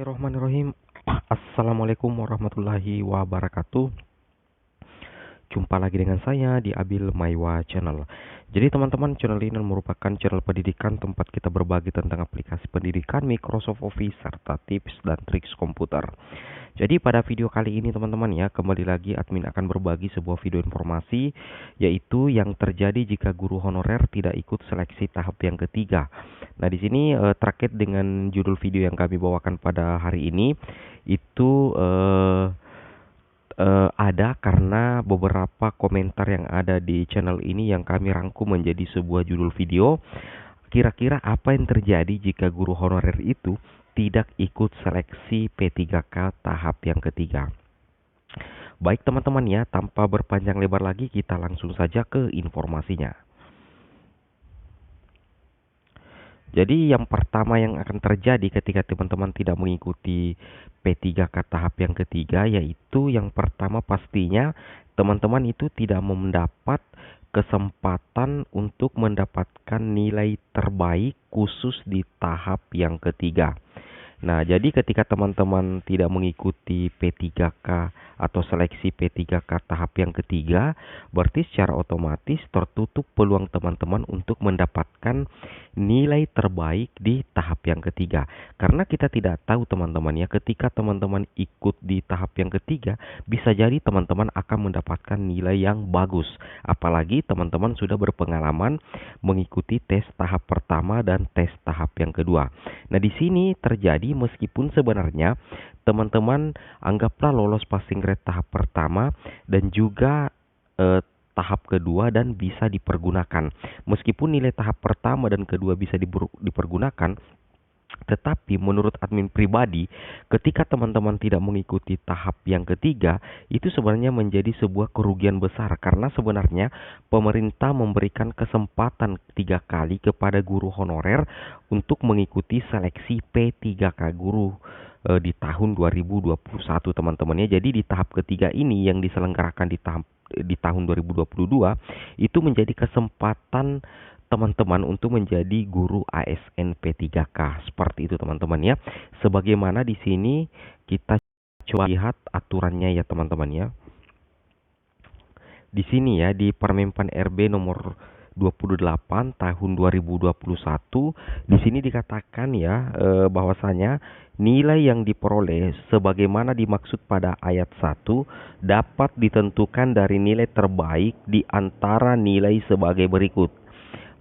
Bismillahirrahmanirrahim. Assalamualaikum warahmatullahi wabarakatuh. Jumpa lagi dengan saya di Abil Maiwa Channel. Jadi teman-teman, channel ini merupakan channel pendidikan tempat kita berbagi tentang aplikasi pendidikan Microsoft Office serta tips dan triks komputer. Jadi pada video kali ini teman-teman ya, kembali lagi admin akan berbagi sebuah video informasi, yaitu yang terjadi jika guru honorer tidak ikut seleksi tahap yang ketiga. Nah di sini terkait dengan judul video yang kami bawakan pada hari ini itu ada karena beberapa komentar yang ada di channel ini yang kami rangkum menjadi sebuah judul video. Kira-kira apa yang terjadi jika guru honorer itu tidak ikut seleksi P3K tahap yang ketiga? Baik teman-teman ya, tanpa berpanjang lebar lagi kita langsung saja ke informasinya. Jadi yang pertama yang akan terjadi ketika teman-teman tidak mengikuti P3K tahap yang ketiga, yaitu yang pertama pastinya teman-teman itu tidak mendapat kesempatan untuk mendapatkan nilai terbaik khusus di tahap yang ketiga. Nah, jadi ketika teman-teman tidak mengikuti P3K atau seleksi P3K tahap yang ketiga, berarti secara otomatis tertutup peluang teman-teman untuk mendapatkan nilai terbaik di tahap yang ketiga. Karena kita tidak tahu teman-teman ya, ketika teman-teman ikut di tahap yang ketiga, bisa jadi teman-teman akan mendapatkan nilai yang bagus. Apalagi teman-teman sudah berpengalaman mengikuti tes tahap pertama dan tes tahap yang kedua. Nah, di sini terjadi meskipun sebenarnya teman-teman anggaplah lolos passing grade tahap pertama dan juga tahap kedua dan bisa dipergunakan. Meskipun nilai tahap pertama dan kedua bisa dipergunakan, tetapi menurut admin pribadi, ketika teman-teman tidak mengikuti tahap yang ketiga, itu sebenarnya menjadi sebuah kerugian besar. Karena sebenarnya pemerintah memberikan kesempatan 3 kali kepada guru honorer untuk mengikuti seleksi P3K guru di tahun 2021 teman-teman ya. Jadi di tahap ketiga ini yang diselenggarakan di tahun 2022 itu menjadi kesempatan teman-teman untuk menjadi guru ASN P3K. Seperti itu teman-teman ya. Sebagaimana di sini kita coba lihat aturannya ya teman-teman ya. Di sini ya di Permenpan RB nomor 28 tahun 2021 di sini dikatakan ya bahwasanya nilai yang diperoleh sebagaimana dimaksud pada ayat 1 dapat ditentukan dari nilai terbaik di antara nilai sebagai berikut.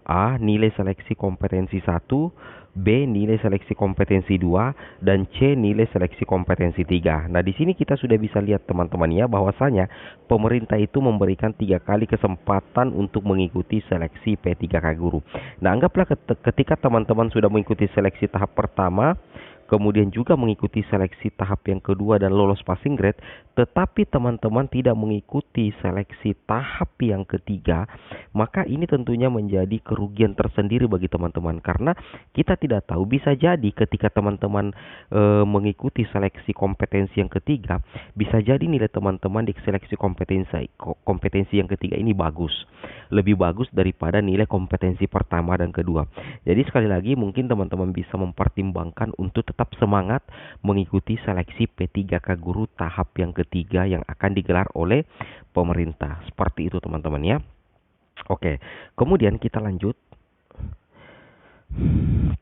A. Nilai seleksi kompetensi 1, B. Nilai seleksi kompetensi 2, dan C. Nilai seleksi kompetensi 3. Nah, di sini kita sudah bisa lihat teman-teman ya bahwasanya pemerintah itu memberikan 3 kali kesempatan untuk mengikuti seleksi P3K guru. Nah, anggaplah ketika teman-teman sudah mengikuti seleksi tahap pertama, kemudian juga mengikuti seleksi tahap yang kedua dan lolos passing grade, tetapi teman-teman tidak mengikuti seleksi tahap yang ketiga, maka ini tentunya menjadi kerugian tersendiri bagi teman-teman. Karena kita tidak tahu, bisa jadi ketika teman-teman mengikuti seleksi kompetensi yang ketiga, bisa jadi nilai teman-teman di seleksi kompetensi yang ketiga ini bagus, lebih bagus daripada nilai kompetensi pertama dan kedua. Jadi sekali lagi mungkin teman-teman bisa mempertimbangkan untuk tetap semangat mengikuti seleksi P3K guru tahap yang ketiga yang akan digelar oleh pemerintah. Seperti itu teman-teman ya. Oke, kemudian kita lanjut.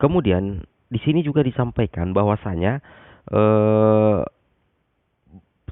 Kemudian di sini juga disampaikan bahwasanya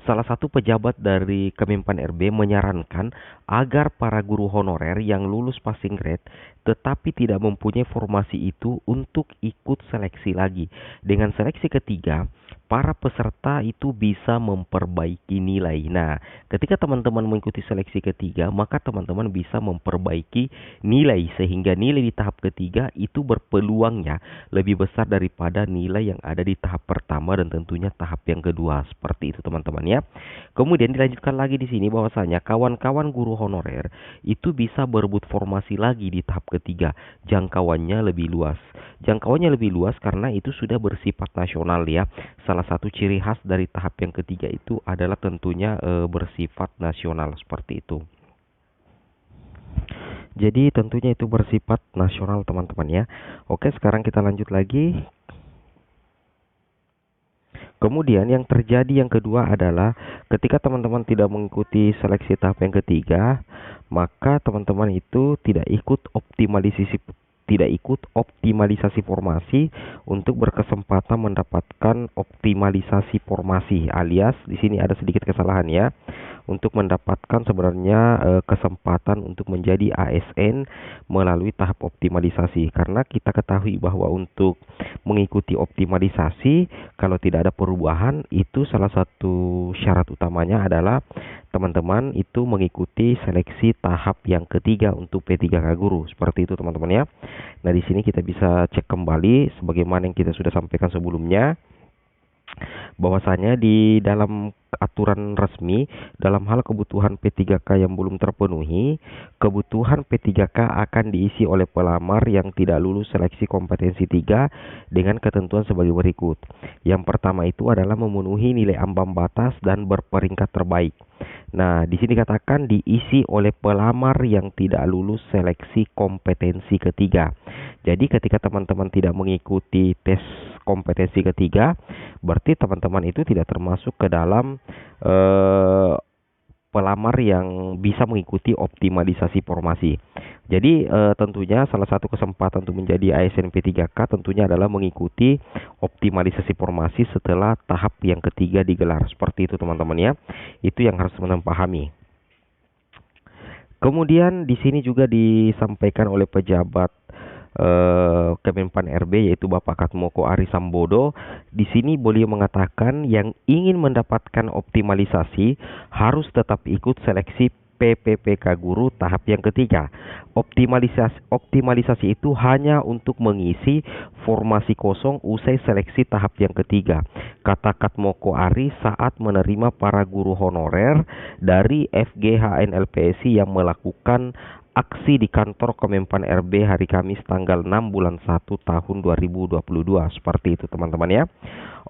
salah satu pejabat dari Kemenpan RB menyarankan agar para guru honorer yang lulus passing grade tetapi tidak mempunyai formasi itu untuk ikut seleksi lagi. Dengan seleksi ketiga, para peserta itu bisa memperbaiki nilai. Nah, ketika teman-teman mengikuti seleksi ketiga, maka teman-teman bisa memperbaiki nilai sehingga nilai di tahap ketiga itu berpeluangnya lebih besar daripada nilai yang ada di tahap pertama dan tentunya tahap yang kedua. Seperti itu teman-teman ya. Kemudian dilanjutkan lagi di sini bahwasanya kawan-kawan guru honorer itu bisa berebut formasi lagi di tahap ketiga. Jangkauannya lebih luas. Jangkauannya lebih luas karena itu sudah bersifat nasional ya. Salah satu ciri khas dari tahap yang ketiga itu adalah tentunya bersifat nasional seperti itu. Jadi tentunya itu bersifat nasional teman-teman ya. Oke, sekarang kita lanjut lagi. Kemudian yang terjadi yang kedua adalah ketika teman-teman tidak mengikuti seleksi tahap yang ketiga, maka teman-teman itu tidak ikut optimalisasi formasi untuk berkesempatan mendapatkan optimalisasi formasi, alias di sini ada sedikit kesalahan ya. Untuk mendapatkan sebenarnya kesempatan untuk menjadi ASN melalui tahap optimalisasi, karena kita ketahui bahwa untuk mengikuti optimalisasi, kalau tidak ada perubahan, itu salah satu syarat utamanya adalah teman-teman itu mengikuti seleksi tahap yang ketiga untuk P3K Guru. Seperti itu teman-teman ya. Nah, di sini kita bisa cek kembali sebagaimana yang kita sudah sampaikan sebelumnya, bahwasanya di dalam aturan resmi dalam hal kebutuhan P3K yang belum terpenuhi, kebutuhan P3K akan diisi oleh pelamar yang tidak lulus seleksi kompetensi 3 dengan ketentuan sebagai berikut. Yang pertama itu adalah memenuhi nilai ambang batas dan berperingkat terbaik. Nah, di sini katakan diisi oleh pelamar yang tidak lulus seleksi kompetensi ketiga. Jadi ketika teman-teman tidak mengikuti tes kompetensi ketiga, berarti teman-teman itu tidak termasuk ke dalam pelamar yang bisa mengikuti optimalisasi formasi. Jadi tentunya salah satu kesempatan untuk menjadi ASN P3K tentunya adalah mengikuti optimalisasi formasi setelah tahap yang ketiga digelar. Seperti itu teman-teman ya. Itu yang harus teman-teman pahami. Kemudian di sini juga disampaikan oleh pejabat Kemenpan RB, yaitu Bapak Katmoko Ari Sambodo. Di sini beliau mengatakan yang ingin mendapatkan optimalisasi harus tetap ikut seleksi PPPK Guru tahap yang ketiga. Optimalisasi itu hanya untuk mengisi formasi kosong usai seleksi tahap yang ketiga, kata Katmoko Ari saat menerima para guru honorer dari FGHN LPSI yang melakukan aksi di kantor Kemenpan RB hari Kamis tanggal 6 bulan 1 tahun 2022. Seperti itu teman-teman ya.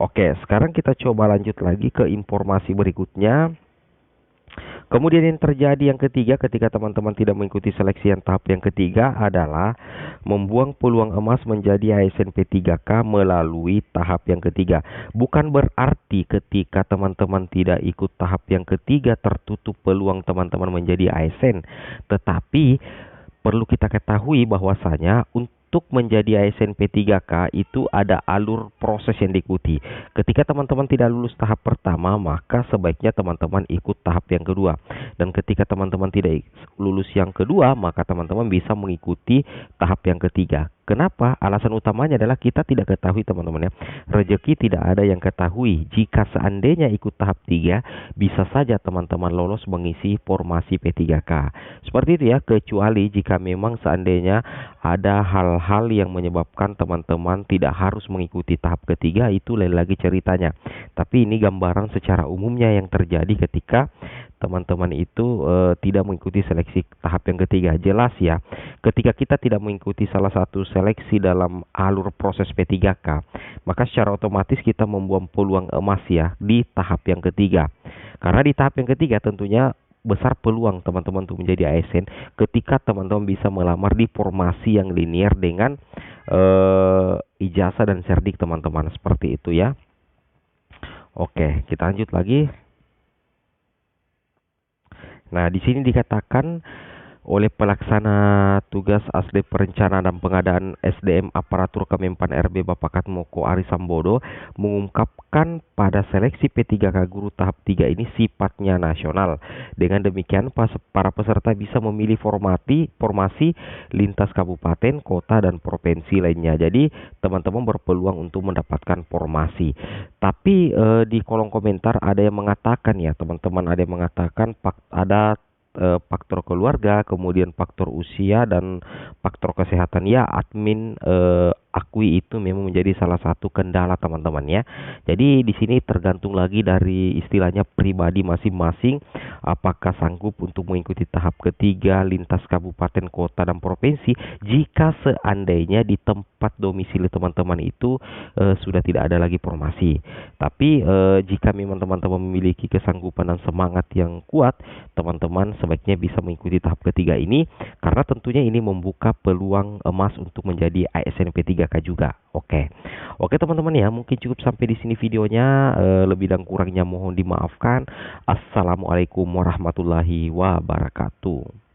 Oke, sekarang kita coba lanjut lagi ke informasi berikutnya. Kemudian yang terjadi yang ketiga ketika teman-teman tidak mengikuti seleksi yang tahap yang ketiga adalah membuang peluang emas menjadi ASN P3K melalui tahap yang ketiga. Bukan berarti ketika teman-teman tidak ikut tahap yang ketiga tertutup peluang teman-teman menjadi ASN. Tetapi perlu kita ketahui bahwasanya untuk menjadi ASN P3K itu ada alur proses yang diikuti. Ketika teman-teman tidak lulus tahap pertama, maka sebaiknya teman-teman ikut tahap yang kedua. Dan ketika teman-teman tidak lulus yang kedua, maka teman-teman bisa mengikuti tahap yang ketiga. Kenapa? Alasan utamanya adalah kita tidak ketahui teman-teman ya. Rezeki tidak ada yang ketahui. Jika seandainya ikut tahap 3, bisa saja teman-teman lolos mengisi formasi P3K. Seperti itu ya, kecuali jika memang seandainya ada hal-hal yang menyebabkan teman-teman tidak harus mengikuti tahap ketiga, itu lain lagi ceritanya. Tapi ini gambaran secara umumnya yang terjadi ketika teman-teman itu tidak mengikuti seleksi tahap yang ketiga. Jelas ya, ketika kita tidak mengikuti salah satu seleksi dalam alur proses P3K, maka secara otomatis kita membuang peluang emas ya di tahap yang ketiga. Karena di tahap yang ketiga tentunya besar peluang teman-teman untuk menjadi ASN ketika teman-teman bisa melamar di formasi yang linear dengan ijazah dan serdik teman-teman. Seperti itu ya. Oke, kita lanjut lagi. Nah, di sini dikatakan oleh pelaksana tugas asli perencanaan dan pengadaan SDM aparatur Kemenpan RB Bapak Katmoko Ari Sambodo mengungkapkan pada seleksi P3K Guru tahap 3 ini sifatnya nasional. Dengan demikian para peserta bisa memilih formasi lintas kabupaten, kota, dan provinsi lainnya. Jadi teman-teman berpeluang untuk mendapatkan formasi. Tapi di kolom komentar ada yang mengatakan ya teman-teman, ada yang mengatakan ada faktor keluarga, kemudian faktor usia dan faktor kesehatan. Ya, admin akui itu memang menjadi salah satu kendala teman-teman ya. Jadi di sini tergantung lagi dari istilahnya pribadi masing-masing, apakah sanggup untuk mengikuti tahap ketiga lintas kabupaten, kota, dan provinsi jika seandainya di tempat domisili teman-teman itu sudah tidak ada lagi formasi. Tapi jika memang teman-teman memiliki kesanggupan dan semangat yang kuat, teman-teman sebaiknya bisa mengikuti tahap ketiga ini, karena tentunya ini membuka peluang emas untuk menjadi ASN P3K juga. Oke. Oke teman-teman ya, mungkin cukup sampai di sini videonya. Lebih dan kurangnya mohon dimaafkan. Assalamualaikum warahmatullahi wabarakatuh.